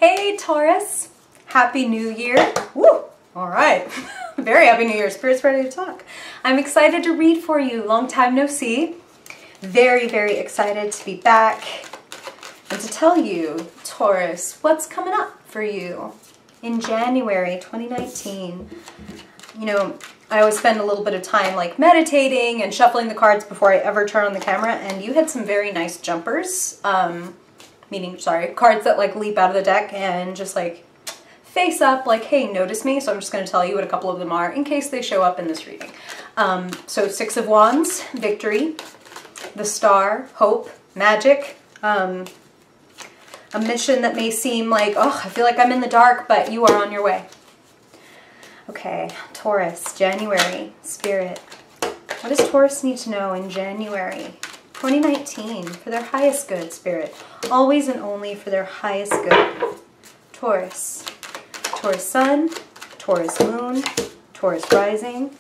Hey Taurus, Happy New Year. Woo! All right, very Happy New Year. Spirit's ready to talk. I'm excited to read for you. Long time no see. Very, very excited to be back and to tell you, Taurus, what's coming up for you in January 2019. You know, I always spend a little bit of time like meditating and shuffling the cards before I ever turn on the camera, and you had some very nice jumpers. Cards that like leap out of the deck and just like face up like, hey, notice me. So I'm just going to tell you what a couple of them are in case they show up in this reading. So Six of Wands, victory, the Star, hope, magic, a mission that may seem like, oh, I feel like I'm in the dark, but you are on your way. Okay, Taurus, January, Spirit. What does Taurus need to know in January 2019 for their highest good, Spirit? Always and only for their highest good. Taurus. Taurus Sun, Taurus Moon, Taurus Rising.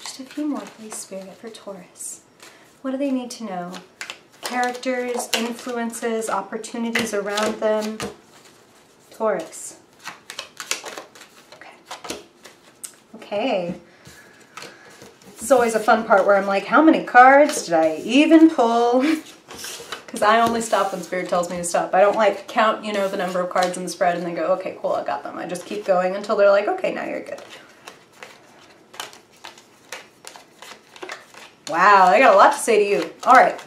Just a few more, please, Spirit, for Taurus. What do they need to know? Characters, influences, opportunities around them. Taurus. Okay. This is always a fun part where I'm like, how many cards did I even pull? Because I only stop when Spirit tells me to stop. I don't like count, you know, the number of cards in the spread and then go, okay, cool, I got them. I just keep going until they're like, okay, now you're good. Wow, I got a lot to say to you. All right,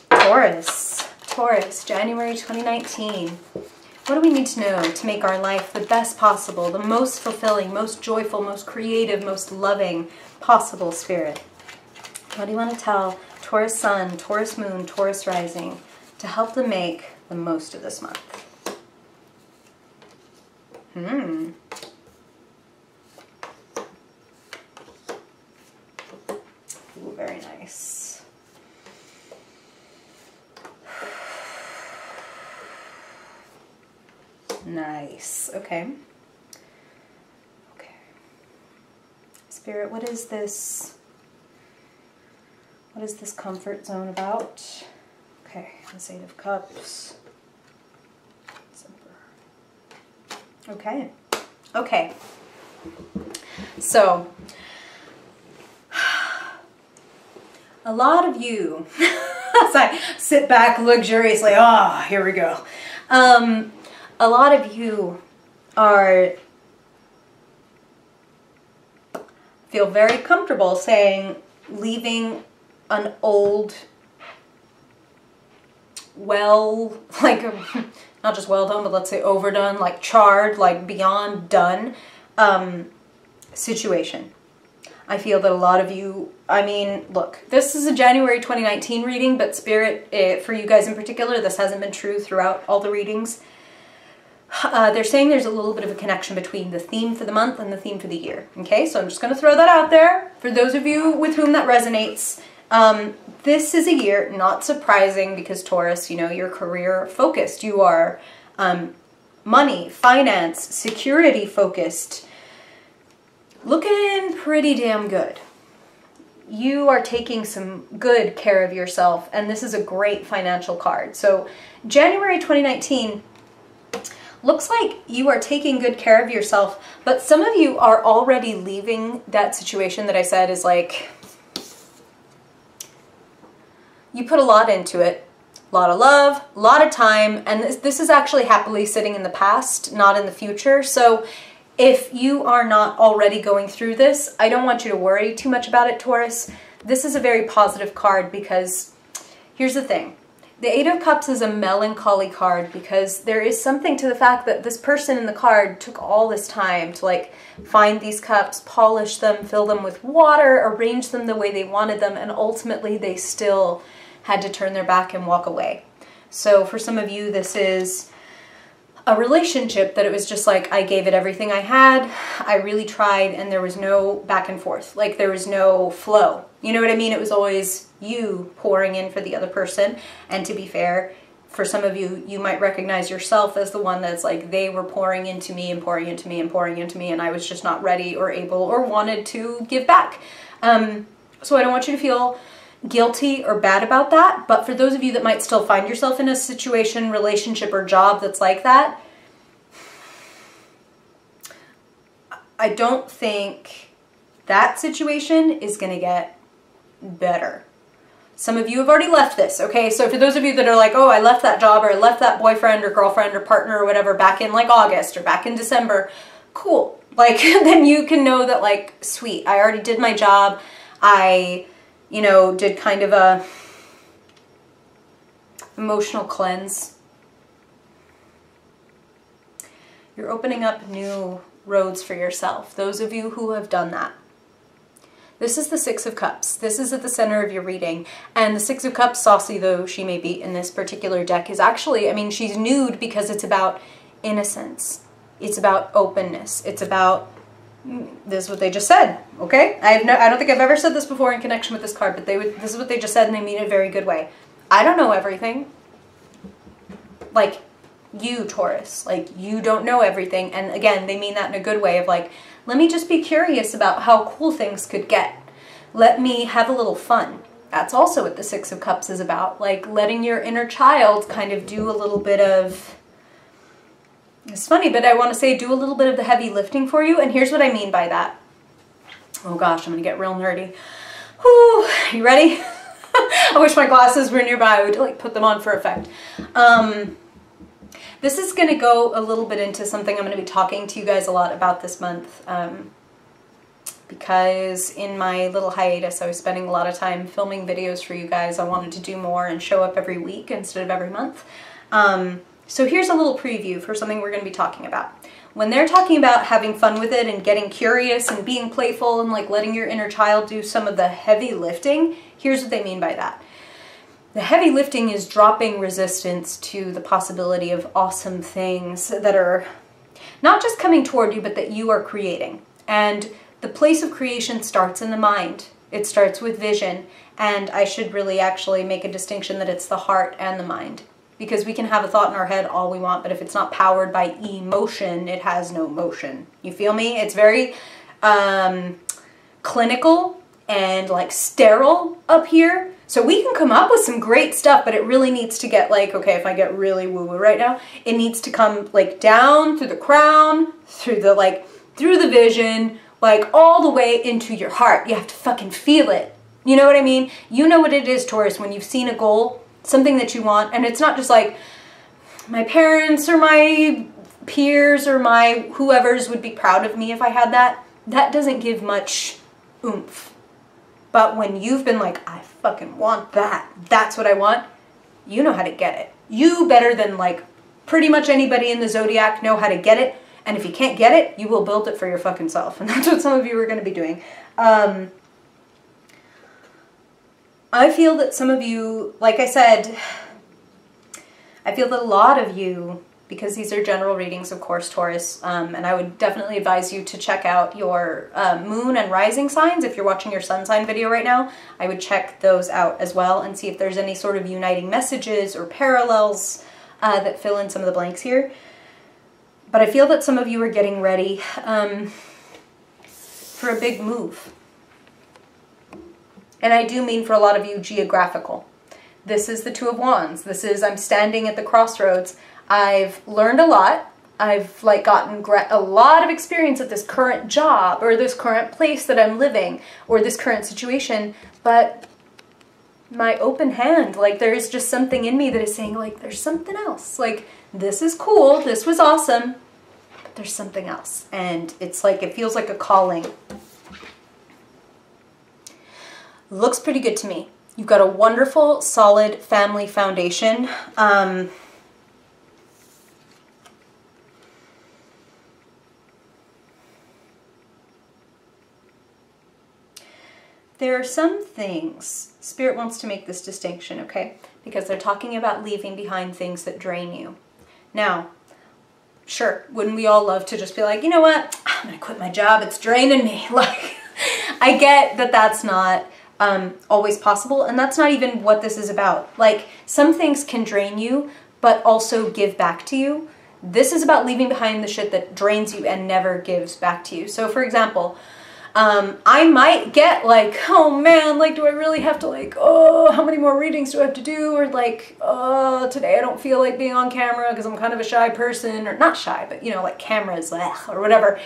Taurus. Taurus, January 2019. What do we need to know to make our life the best possible, the most fulfilling, most joyful, most creative, most loving possible, Spirit? What do you want to tell Taurus Sun, Taurus Moon, Taurus Rising to help them make the most of this month? Ooh, very nice. Nice. Okay. Okay. Spirit, what is this? What is this comfort zone about? Okay, the Eight of Cups. Okay. Okay. So, a lot of you, as I sit back luxuriously, here we go. A lot of you feel very comfortable saying, leaving an old, well, like, not just well done, but let's say overdone, like charred, like beyond done situation. I feel that a lot of you, I mean, look, this is a January 2019 reading, but Spirit, for you guys in particular, this hasn't been true throughout all the readings. They're saying there's a little bit of a connection between the theme for the month and the theme for the year. Okay, so I'm just going to throw that out there for those of you with whom that resonates. This is a year, not surprising, because Taurus, you know, you're career focused. You are money, finance, security focused. Looking pretty damn good. You are taking some good care of yourself, and this is a great financial card. So January 2019 looks like you are taking good care of yourself, but some of you are already leaving that situation that I said is like, you put a lot into it, a lot of love, a lot of time, and this is actually happily sitting in the past, not in the future. So if you are not already going through this, I don't want you to worry too much about it, Taurus. This is a very positive card because here's the thing. The Eight of Cups is a melancholy card because there is something to the fact that this person in the card took all this time to like find these cups, polish them, fill them with water, arrange them the way they wanted them, and ultimately they still had to turn their back and walk away. So for some of you, this is a relationship that it was just like, I gave it everything I had, I really tried, and there was no back and forth. Like there was no flow. You know what I mean? It was always you pouring in for the other person. And to be fair, for some of you, you might recognize yourself as the one that's like, they were pouring into me and pouring into me and pouring into me, and I was just not ready or able or wanted to give back. So I don't want you to feel guilty or bad about that, but for those of you that might still find yourself in a situation, relationship, or job that's like that, I don't think that situation is going to get better. Some of you have already left this, okay? So for those of you that are like, oh, I left that job, or I left that boyfriend or girlfriend or partner or whatever back in like August or back in December, cool. Like, then you can know that, like, sweet, I already did my job. I, you know, did kind of a emotional cleanse. You're opening up new roads for yourself. Those of you who have done that. This is the Six of Cups. This is at the center of your reading. And the Six of Cups, saucy though she may be in this particular deck, is actually, I mean, she's nude because it's about innocence. It's about openness. It's about, this is what they just said, okay? I don't think I've ever said this before in connection with this card, but this is what they just said, and they mean it in a very good way. I don't know everything. Like, you, Taurus. Like, you don't know everything. And again, they mean that in a good way of like, let me just be curious about how cool things could get. Let me have a little fun. That's also what the Six of Cups is about. Like, letting your inner child kind of do a little bit of, it's funny, but I want to say do a little bit of the heavy lifting for you. And here's what I mean by that. Oh gosh, I'm going to get real nerdy. Whew, you ready? I wish my glasses were nearby. I would like put them on for effect. This is going to go a little bit into something I'm going to be talking to you guys a lot about this month, because in my little hiatus I was spending a lot of time filming videos for you guys. I wanted to do more and show up every week instead of every month. So here's a little preview for something we're going to be talking about. When they're talking about having fun with it and getting curious and being playful and like letting your inner child do some of the heavy lifting, here's what they mean by that. The heavy lifting is dropping resistance to the possibility of awesome things that are not just coming toward you, but that you are creating. And the place of creation starts in the mind. It starts with vision. And I should really actually make a distinction that it's the heart and the mind. Because we can have a thought in our head all we want, but if it's not powered by emotion, it has no motion. You feel me? It's very clinical and like sterile up here. So we can come up with some great stuff, but it really needs to get like, okay, if I get really woo-woo right now, it needs to come like down through the crown, through the vision, like all the way into your heart. You have to fucking feel it. You know what I mean? You know what it is, Taurus, when you've seen a goal, something that you want, and it's not just like my parents or my peers or my whoever's would be proud of me if I had that. That doesn't give much oomph. But when you've been like, I fucking want that, that's what I want, you know how to get it. You better than like pretty much anybody in the zodiac know how to get it. And if you can't get it, you will build it for your fucking self. And that's what some of you are going to be doing. I feel that some of you, like I said, I feel that a lot of you, because these are general readings, of course, Taurus, and I would definitely advise you to check out your moon and rising signs. If you're watching your sun sign video right now, I would check those out as well and see if there's any sort of uniting messages or parallels that fill in some of the blanks here. But I feel that some of you are getting ready for a big move. And I do mean for a lot of you geographical. This is the Two of Wands. This is, I'm standing at the crossroads. I've learned a lot. I've like gotten a lot of experience at this current job or this current place that I'm living or this current situation. But my open hand, like there is just something in me that is saying like, there's something else. Like, this is cool. This was awesome. But there's something else. And it's like, it feels like a calling. Looks pretty good to me. You've got a wonderful, solid family foundation. There are some things, Spirit wants to make this distinction, okay? Because they're talking about leaving behind things that drain you. Now, sure, wouldn't we all love to just be like, you know what? I'm gonna quit my job, it's draining me. Like, I get that that's not always possible, and that's not even what this is about. Like, some things can drain you, but also give back to you. This is about leaving behind the shit that drains you and never gives back to you. So for example, I might get like, oh man, like, do I really have to like, oh, how many more readings do I have to do? Or like, oh, today I don't feel like being on camera because I'm kind of a shy person, or not shy, but you know, like cameras, or whatever.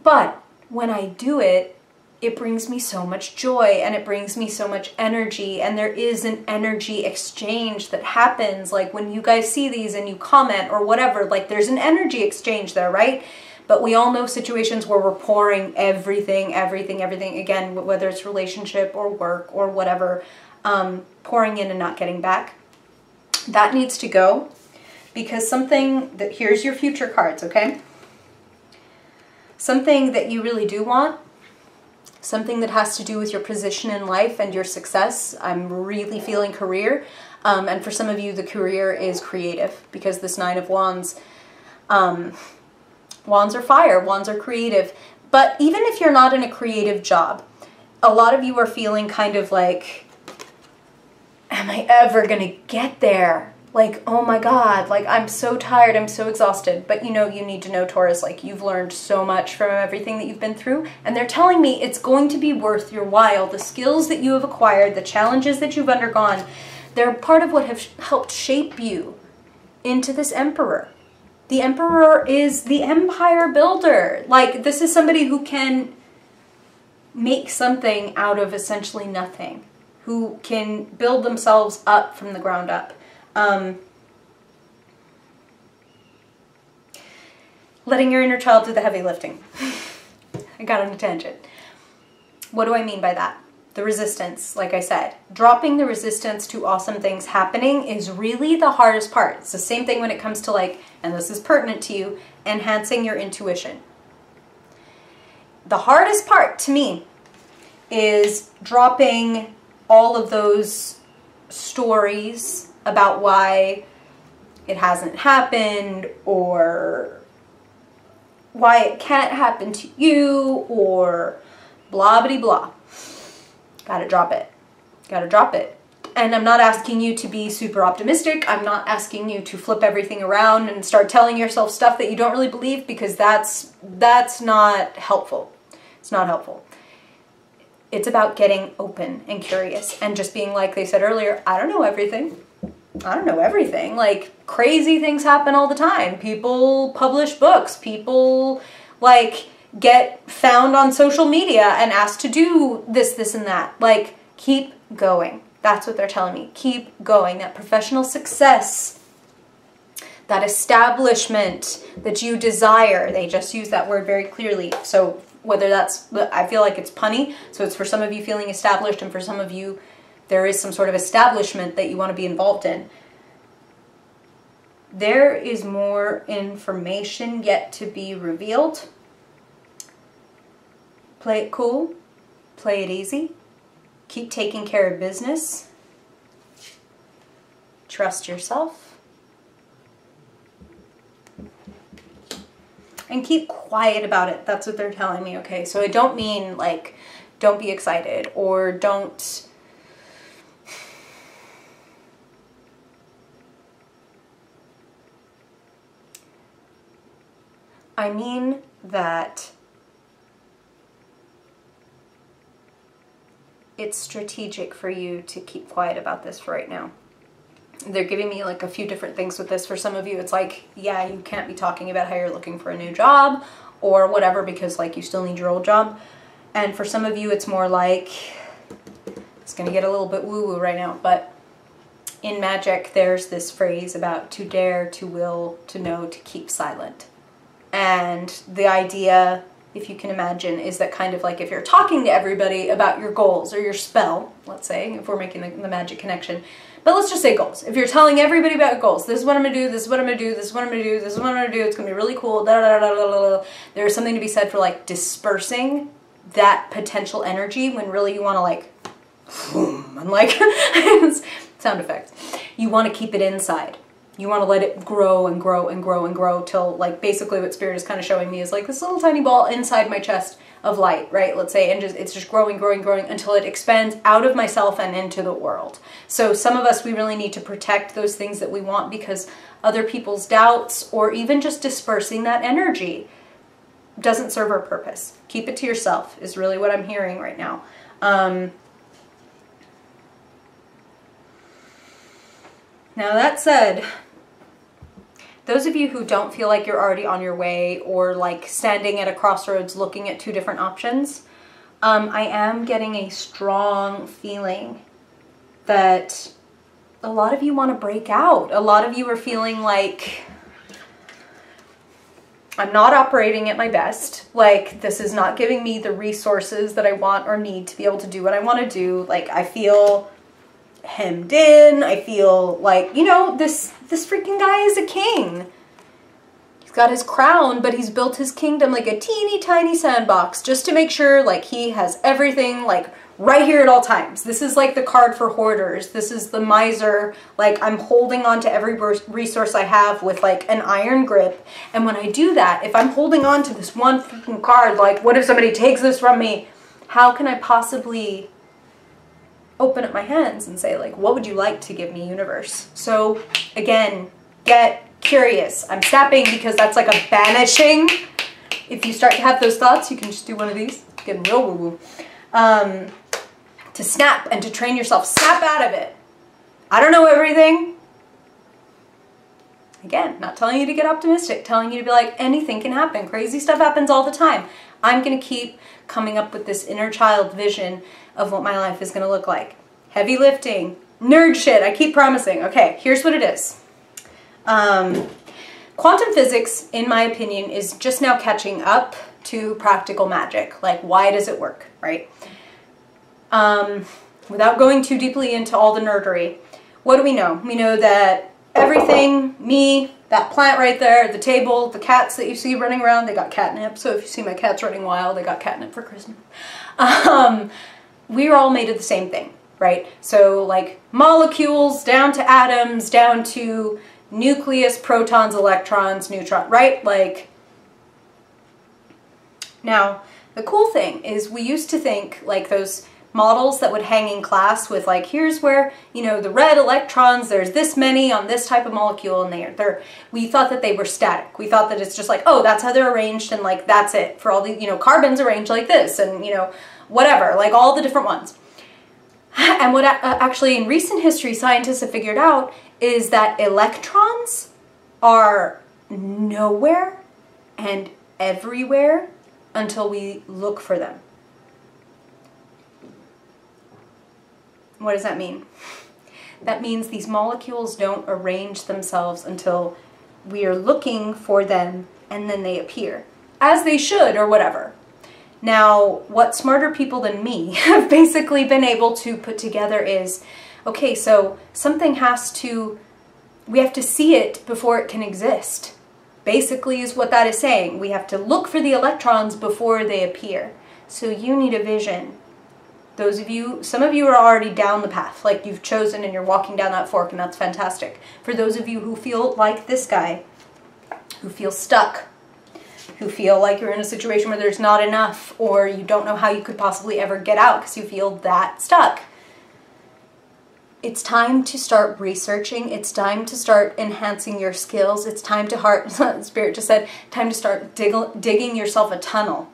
But when I do it, it brings me so much joy and it brings me so much energy, and there is an energy exchange that happens. Like when you guys see these and you comment or whatever, like there's an energy exchange there, right? But we all know situations where we're pouring everything, again, whether it's relationship or work or whatever, pouring in and not getting back. That needs to go, because something that, here's your future cards, okay? Something that you really do want, something that has to do with your position in life and your success. I'm really feeling career. And for some of you, the career is creative, because this Nine of Wands, wands are fire, wands are creative. But even if you're not in a creative job, a lot of you are feeling kind of like, am I ever gonna get there? Like, oh my God, like I'm so tired, I'm so exhausted. But you know, you need to know, Taurus, like you've learned so much from everything that you've been through, and they're telling me it's going to be worth your while. The skills that you have acquired, the challenges that you've undergone, they're part of what have helped shape you into this emperor. The emperor is the empire builder. Like, this is somebody who can make something out of essentially nothing, who can build themselves up from the ground up. Letting your inner child do the heavy lifting. I got on a tangent. What do I mean by that? The resistance, like I said. Dropping the resistance to awesome things happening is really the hardest part. It's the same thing when it comes to like, and this is pertinent to you, enhancing your intuition. The hardest part to me is dropping all of those stories about why it hasn't happened, or why it can't happen to you, or blah blah blah. Gotta drop it. Gotta drop it. And I'm not asking you to be super optimistic. I'm not asking you to flip everything around and start telling yourself stuff that you don't really believe, because that's not helpful. It's not helpful. It's about getting open and curious and just being like they said earlier, I don't know everything. I don't know everything. Like, crazy things happen all the time. People publish books. People, like, get found on social media and asked to do this, this, and that. Like, keep going. That's what they're telling me. Keep going. That professional success, that establishment that you desire. They just use that word very clearly. So whether that's, I feel like it's punny. So it's for some of you feeling established, and for some of you, there is some sort of establishment that you want to be involved in. There is more information yet to be revealed. Play it cool. Play it easy. Keep taking care of business. Trust yourself. And keep quiet about it. That's what they're telling me, okay? So I don't mean, like, don't be excited, or don't... I mean that it's strategic for you to keep quiet about this for right now. They're giving me like a few different things with this. For some of you, it's like, yeah, you can't be talking about how you're looking for a new job or whatever, because like you still need your old job. And for some of you, it's more like, it's going to get a little bit woo-woo right now, but in magic, there's this phrase about to dare, to will, to know, to keep silent. And the idea, if you can imagine, is that kind of like if you're talking to everybody about your goals or your spell, let's say, if we're making the magic connection, but let's just say goals. If you're telling everybody about goals, this is what I'm going to do, this is what I'm going to do, this is what I'm going to do, this is what I'm going to do, it's going to be really cool, da da da da da da. There's something to be said for like dispersing that potential energy when really you want to like, and like, sound effects. You want to keep it inside. You want to let it grow and grow and grow and grow till, like, basically what Spirit is kind of showing me is like this little tiny ball inside my chest of light, right? Let's say, and it's just growing, growing, growing until it expands out of myself and into the world. So some of us, we really need to protect those things that we want, because other people's doubts, or even just dispersing that energy, doesn't serve our purpose. Keep it to yourself is really what I'm hearing right now. Now that said, those of you who don't feel like you're already on your way or like standing at a crossroads looking at two different options, I am getting a strong feeling that a lot of you want to break out. A lot of you are feeling like, I'm not operating at my best. Like, this is not giving me the resources that I want or need to be able to do what I want to do. Like, I feel hemmed in. I feel like, you know, this freaking guy is a king. He's got his crown, but he's built his kingdom like a teeny tiny sandbox just to make sure like he has everything like right here at all times. This is like the card for hoarders. This is the miser. Like, I'm holding on to every resource I have with like an iron grip. And when I do that, if I'm holding on to this one freaking card, like, what if somebody takes this from me? How can I possibly open up my hands and say, like, what would you like to give me, universe? So again, get curious. I'm snapping because that's like a banishing. If you start to have those thoughts, you can just do one of these. Getting real woo-woo. To snap and to train yourself. Snap out of it. I don't know everything. Again, not telling you to get optimistic, telling you to be like, anything can happen. Crazy stuff happens all the time. I'm going to keep coming up with this inner child vision of what my life is going to look like. Heavy lifting, nerd shit, I keep promising. Okay, here's what it is. Quantum physics, in my opinion, is just now catching up to practical magic. Like, why does it work, right? Without going too deeply into all the nerdery, what do we know? We know that everything, me, that plant right there, the table, the cats that you see running around, they got catnip. So if you see my cats running wild, they got catnip for Christmas. We are all made of the same thing, right? So like molecules down to atoms, down to nucleus, protons, electrons, neutrons, right? Like, now the cool thing is we used to think like those models that would hang in class with like, here's where, you know, the red electrons, there's this many on this type of molecule, and we thought that they were static. We thought that it's just like, oh, that's how they're arranged, and like, that's it for all the, you know, carbons arranged like this, and, you know, whatever, like all the different ones. And what actually in recent history scientists have figured out is that electrons are nowhere and everywhere until we look for them. What does that mean? That means these molecules don't arrange themselves until we are looking for them and then they appear. As they should, or whatever. Now, what smarter people than me have basically been able to put together is, okay, so something we have to see it before it can exist. Basically is what that is saying. We have to look for the electrons before they appear. So you need a vision. Those of you, some of you are already down the path, like you've chosen and you're walking down that fork, and that's fantastic. For those of you who feel like this guy, who feel stuck, who feel like you're in a situation where there's not enough, or you don't know how you could possibly ever get out because you feel that stuck, it's time to start researching. It's time to start enhancing your skills. It's time to Spirit just said, time to start digging yourself a tunnel.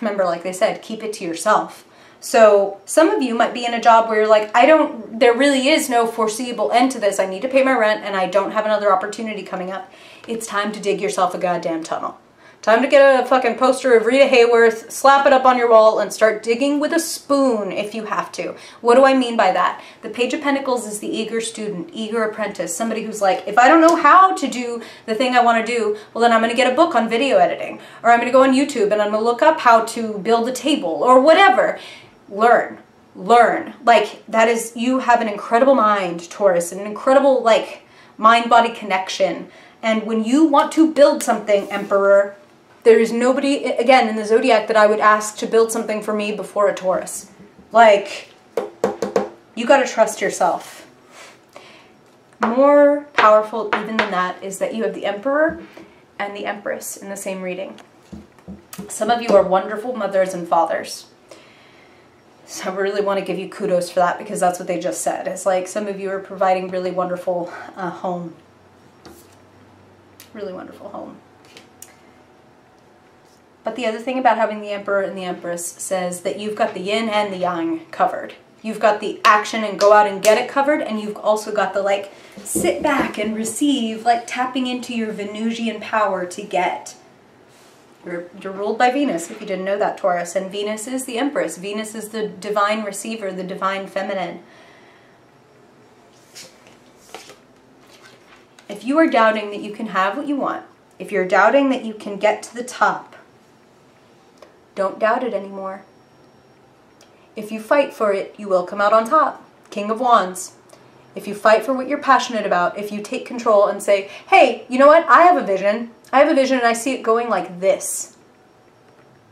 Remember, like they said, keep it to yourself. So some of you might be in a job where you're like, there really is no foreseeable end to this. I need to pay my rent and I don't have another opportunity coming up. It's time to dig yourself a goddamn tunnel. Time to get a fucking poster of Rita Hayworth, slap it up on your wall, and start digging with a spoon if you have to. What do I mean by that? The Page of Pentacles is the eager student, eager apprentice, somebody who's like, if I don't know how to do the thing I want to do, well then I'm going to get a book on video editing, or I'm going to go on YouTube and I'm going to look up how to build a table, or whatever. Learn. Like, that is, you have an incredible mind, Taurus, an incredible, like, mind-body connection. And when you want to build something, Emperor, there is nobody, again, in the Zodiac that I would ask to build something for me before a Taurus. Like, you gotta trust yourself. More powerful even than that is that you have the Emperor and the Empress in the same reading. Some of you are wonderful mothers and fathers. So I really want to give you kudos for that, because that's what they just said. It's like some of you are providing really wonderful home. Really wonderful home. But the other thing about having the Emperor and the Empress says that you've got the yin and the yang covered. You've got the action and go out and get it covered, and you've also got the like sit back and receive, like tapping into your Venusian power to get. You're ruled by Venus, if you didn't know that, Taurus. And Venus is the Empress. Venus is the divine receiver, the divine feminine. If you are doubting that you can have what you want, if you're doubting that you can get to the top, don't doubt it anymore. If you fight for it, you will come out on top. King of Wands. If you fight for what you're passionate about, if you take control and say, hey, you know what? I have a vision. I have a vision and I see it going like this.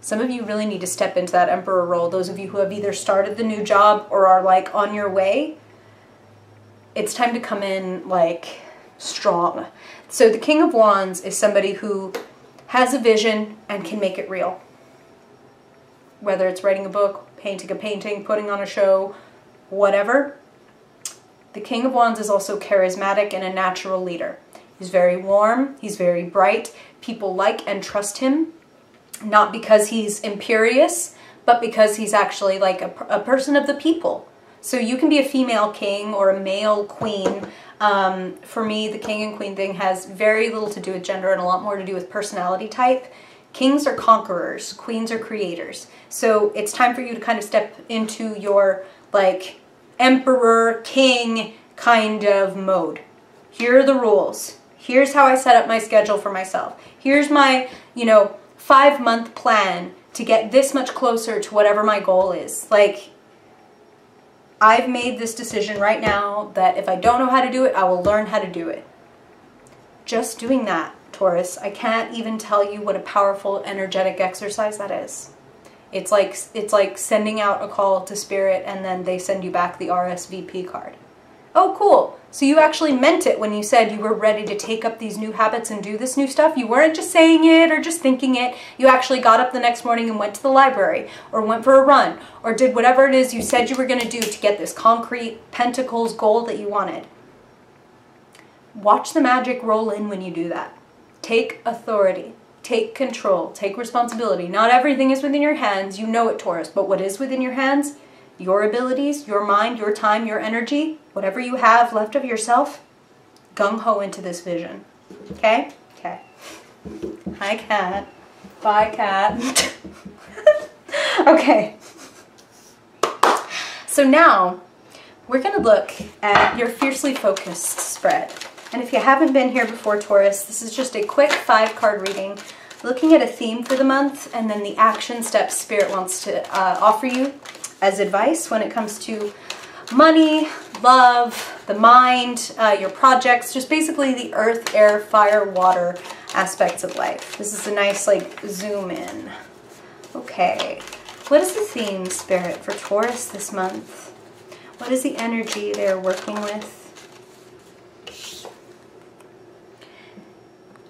Some of you really need to step into that Emperor role. Those of you who have either started the new job or are like on your way, it's time to come in like strong. So the King of Wands is somebody who has a vision and can make it real. Whether it's writing a book, painting a painting, putting on a show, whatever. The King of Wands is also charismatic and a natural leader. He's very warm, he's very bright. People like and trust him, not because he's imperious, but because he's actually like a person of the people. So you can be a female king or a male queen. For me, the king and queen thing has very little to do with gender and a lot more to do with personality type. Kings are conquerors, queens are creators. So it's time for you to kind of step into your like emperor, king kind of mode. Here are the rules. Here's how I set up my schedule for myself. Here's my, 5-month plan to get this much closer to whatever my goal is. Like, I've made this decision right now that if I don't know how to do it, I will learn how to do it. Just doing that, Taurus, I can't even tell you what a powerful energetic exercise that is. It's like sending out a call to spirit and then they send you back the RSVP card. Oh, cool. So you actually meant it when you said you were ready to take up these new habits and do this new stuff. You weren't just saying it or just thinking it. You actually got up the next morning and went to the library or went for a run or did whatever it is you said you were going to do to get this concrete pentacles goal that you wanted. Watch the magic roll in when you do that. Take authority. Take control. Take responsibility. Not everything is within your hands. You know it, Taurus. But what is within your hands? Your abilities, your mind, your time, your energy, whatever you have left of yourself, gung-ho into this vision. Okay? Okay. Hi, cat. Bye, cat. Okay. So now, we're going to look at your Fiercely Focused spread. And if you haven't been here before, Taurus, this is just a quick 5-card reading, looking at a theme for the month, and then the action steps Spirit wants to offer you as advice when it comes to money, love, the mind, your projects, just basically the earth, air, fire, water aspects of life. This is a nice like zoom in. Okay, what is the theme, Spirit, for Taurus this month? What is the energy they're working with?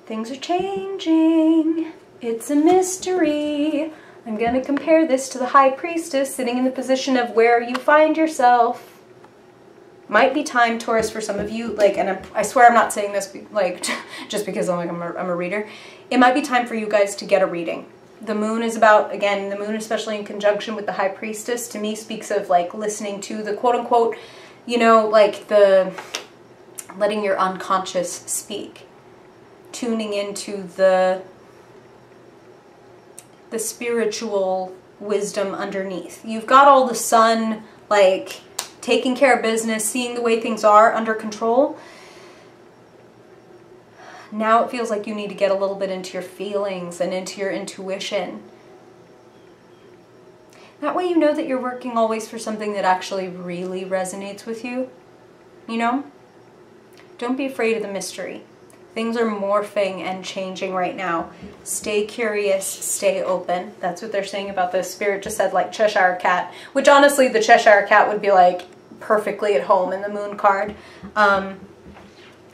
Things are changing. It's a mystery. I'm going to compare this to the High Priestess sitting in the position of where you find yourself. Might be time, Taurus, for some of you, like, and I swear I'm not saying this like just because I'm a reader. It might be time for you guys to get a reading. The moon is about, again, the moon especially in conjunction with the High Priestess, to me speaks of like listening to the quote-unquote, like the letting your unconscious speak. Tuning into the spiritual wisdom underneath. You've got all the sun, like, taking care of business, seeing the way things are under control. Now it feels like you need to get a little bit into your feelings and into your intuition. That way you know that you're working always for something that actually really resonates with you. Don't be afraid of the mystery. Things are morphing and changing right now. Stay curious, stay open. That's what they're saying about this. Spirit just said like Cheshire Cat, which honestly the Cheshire Cat would be like perfectly at home in the moon card.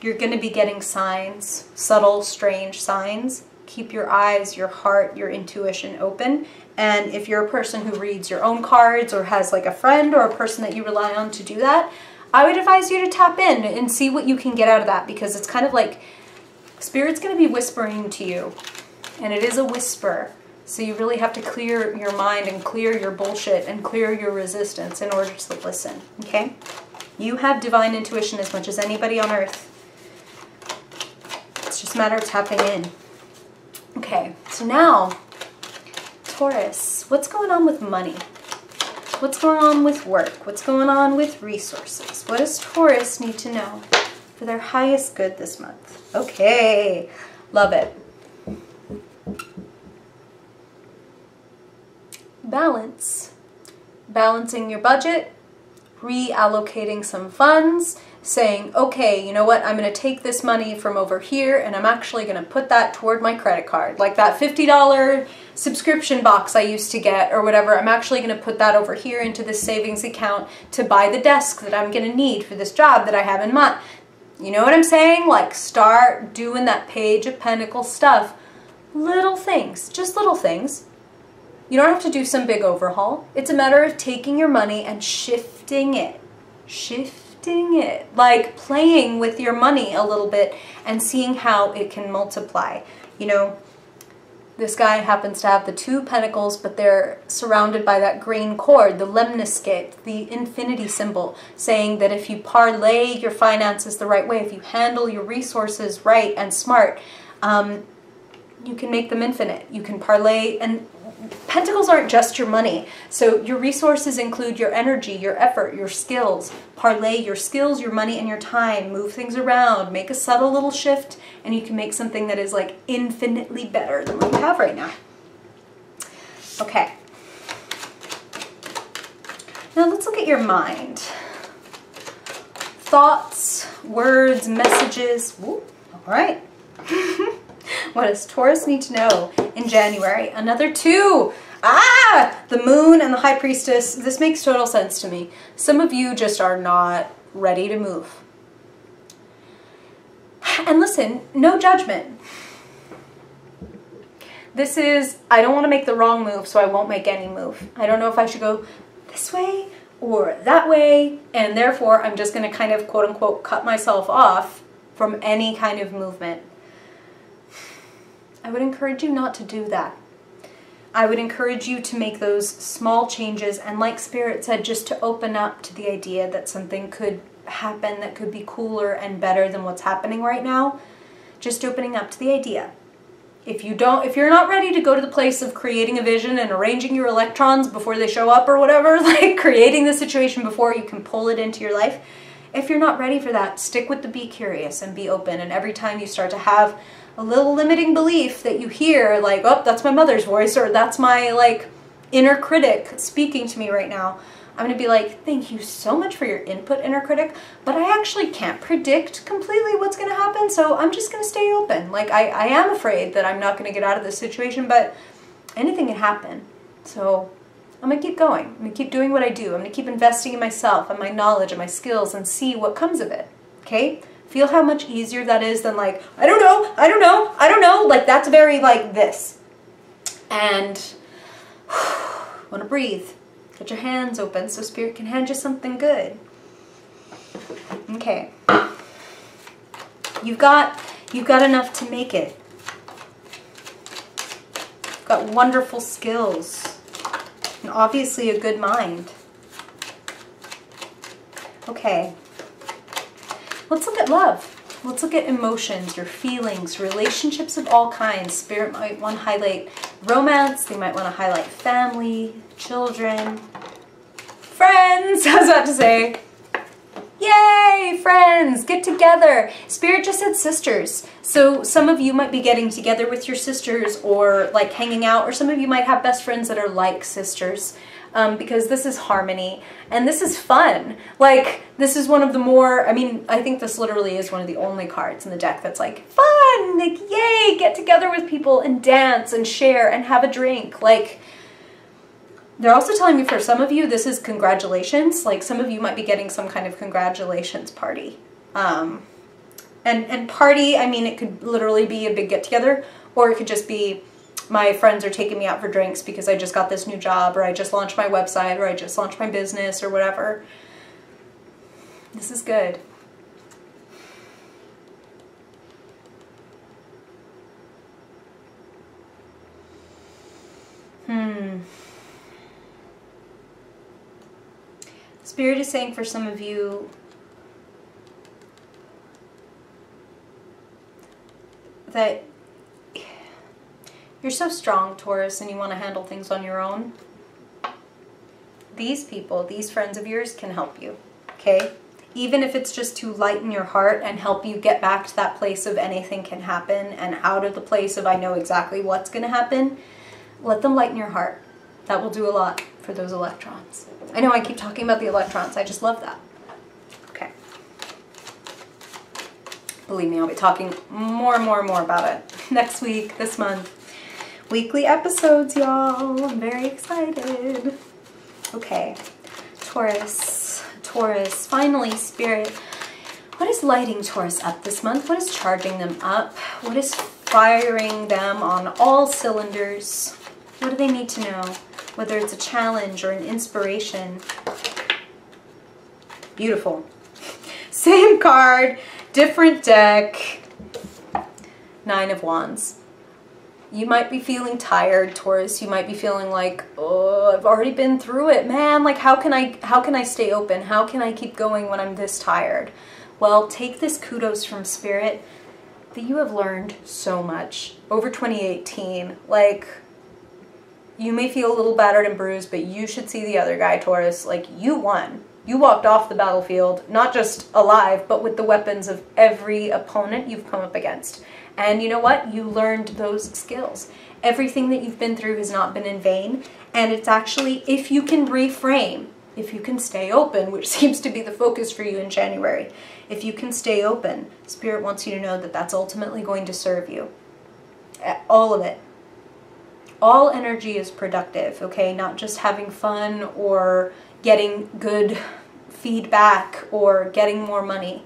You're going to be getting signs, subtle, strange signs. Keep your eyes, your heart, your intuition open. And if you're a person who reads your own cards or has like a friend or a person that you rely on to do that, I would advise you to tap in and see what you can get out of that, because it's kind of like Spirit's going to be whispering to you, and it is a whisper, So you really have to clear your mind and clear your bullshit and clear your resistance in order to listen, okay? You have divine intuition as much as anybody on earth. It's just a matter of tapping in. Okay, so now, Taurus, what's going on with money? What's going on with work? What's going on with resources? What does Taurus need to know for their highest good this month? Okay, love it. Balance. Balancing your budget, reallocating some funds, saying, okay, you know what, I'm going to take this money from over here and I'm actually going to put that toward my credit card. Like that $50 subscription box I used to get or whatever, I'm actually going to put that over here into this savings account to buy the desk that I'm going to need for this job that I have in mind. You know what I'm saying? Like, start doing that Page of Pentacles stuff. Little things, just little things. You don't have to do some big overhaul. It's a matter of taking your money and shifting it. Shifting it. Like playing with your money a little bit and seeing how it can multiply. You know, this guy happens to have the 2 pentacles, but they're surrounded by that green cord, the lemniscate, the infinity symbol, saying that if you parlay your finances the right way, if you handle your resources right and smart, you can make them infinite. You can parlay, and pentacles aren't just your money. So your resources include your energy, your effort, your skills. Parlay your skills, your money, and your time. Move things around. Make a subtle little shift, and you can make something that is like infinitely better than what you have right now. Okay. Now let's look at your mind. Thoughts, words, messages. Ooh, all right. What does Taurus need to know in January? Another 2. Ah! The Moon and the High Priestess. This makes total sense to me. Some of you just are not ready to move. And listen, no judgment. This is, I don't want to make the wrong move, so I won't make any move. I don't know if I should go this way or that way, and therefore I'm just going to kind of quote-unquote cut myself off from any kind of movement. I would encourage you not to do that. I would encourage you to make those small changes, and like Spirit said, just to open up to the idea that something could happen that could be cooler and better than what's happening right now. Just opening up to the idea. If you're not ready to go to the place of creating a vision and arranging your electrons before they show up or whatever, like creating the situation before you can pull it into your life, if you're not ready for that, stick with the be curious and be open. And every time you start to have a little limiting belief that you hear, like, oh, that's my mother's voice, or that's my, like, inner critic speaking to me right now, I'm going to be like, thank you so much for your input, inner critic, but I actually can't predict completely what's going to happen, so I'm just going to stay open. Like, I am afraid that I'm not going to get out of this situation, but anything can happen. So I'm going to keep going. I'm going to keep doing what I do. I'm going to keep investing in myself and my knowledge and my skills and see what comes of it, okay? Feel how much easier that is than like, I don't know, I don't know, I don't know. Like, that's very like this. And want to breathe. Get your hands open so Spirit can hand you something good. Okay. You've got enough to make it. You've got wonderful skills. And obviously a good mind. Okay. Let's look at love. Let's look at emotions, your feelings, relationships of all kinds. Spirit might want to highlight romance. They might want to highlight family, children, friends. I was about to say, yay, friends, get together. Spirit just said sisters. So some of you might be getting together with your sisters or like hanging out, or some of you might have best friends that are like sisters. Because this is harmony and this is fun. Like, this is one of the more, I mean, I think this literally is one of the only cards in the deck that's like fun, like, yay, get together with people and dance and share and have a drink. Like, they're also telling me for some of you, this is congratulations. Like, some of you might be getting some kind of congratulations party. And party, I mean, it could literally be a big get together, or it could just be, my friends are taking me out for drinks because I just got this new job, or I just launched my website, or I just launched my business, or whatever. This is good. Spirit is saying for some of you that you're so strong, Taurus, and you want to handle things on your own. These people, these friends of yours can help you, okay? Even if it's just to lighten your heart and help you get back to that place of anything can happen and out of the place of I know exactly what's going to happen, let them lighten your heart. That will do a lot for those electrons. I know I keep talking about the electrons. I just love that. Okay. Believe me, I'll be talking more and more and more about it next week, this month. Weekly episodes, y'all. I'm very excited. Okay. Taurus. Taurus. Finally, Spirit. What is lighting Taurus up this month? What is charging them up? What is firing them on all cylinders? What do they need to know? Whether it's a challenge or an inspiration. Beautiful. Same card, different deck. 9 of Wands. You might be feeling tired, Taurus. You might be feeling like, oh, I've already been through it, man. Like, how can I stay open? How can I keep going when I'm this tired? Well, take this kudos from Spirit that you have learned so much over 2018. Like, you may feel a little battered and bruised, but you should see the other guy, Taurus. Like, you won. You walked off the battlefield, not just alive, but with the weapons of every opponent you've come up against. And you know what? You learned those skills. Everything that you've been through has not been in vain. And it's actually, if you can reframe, if you can stay open, which seems to be the focus for you in January, if you can stay open, Spirit wants you to know that that's ultimately going to serve you. All of it. All energy is productive, okay? Not just having fun or getting good feedback or getting more money.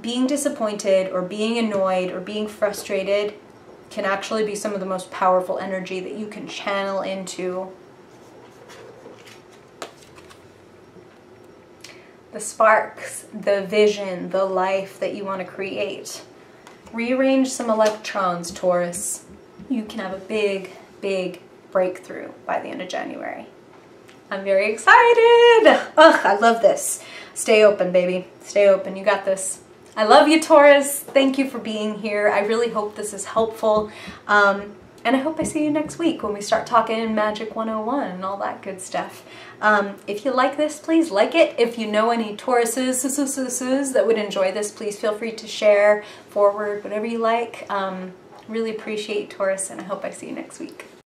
Being disappointed or being annoyed or being frustrated can actually be some of the most powerful energy that you can channel into the sparks, the vision, the life that you want to create. Rearrange some electrons, Taurus. You can have a big, big breakthrough by the end of January. I'm very excited. Ugh, I love this. Stay open, baby. Stay open. You got this. I love you, Taurus. Thank you for being here. I really hope this is helpful. And I hope I see you next week when we start talking Magic 101 and all that good stuff. If you like this, please like it. If you know any Tauruses that would enjoy this, please feel free to share, forward, whatever you like. Really appreciate Taurus, and I hope I see you next week.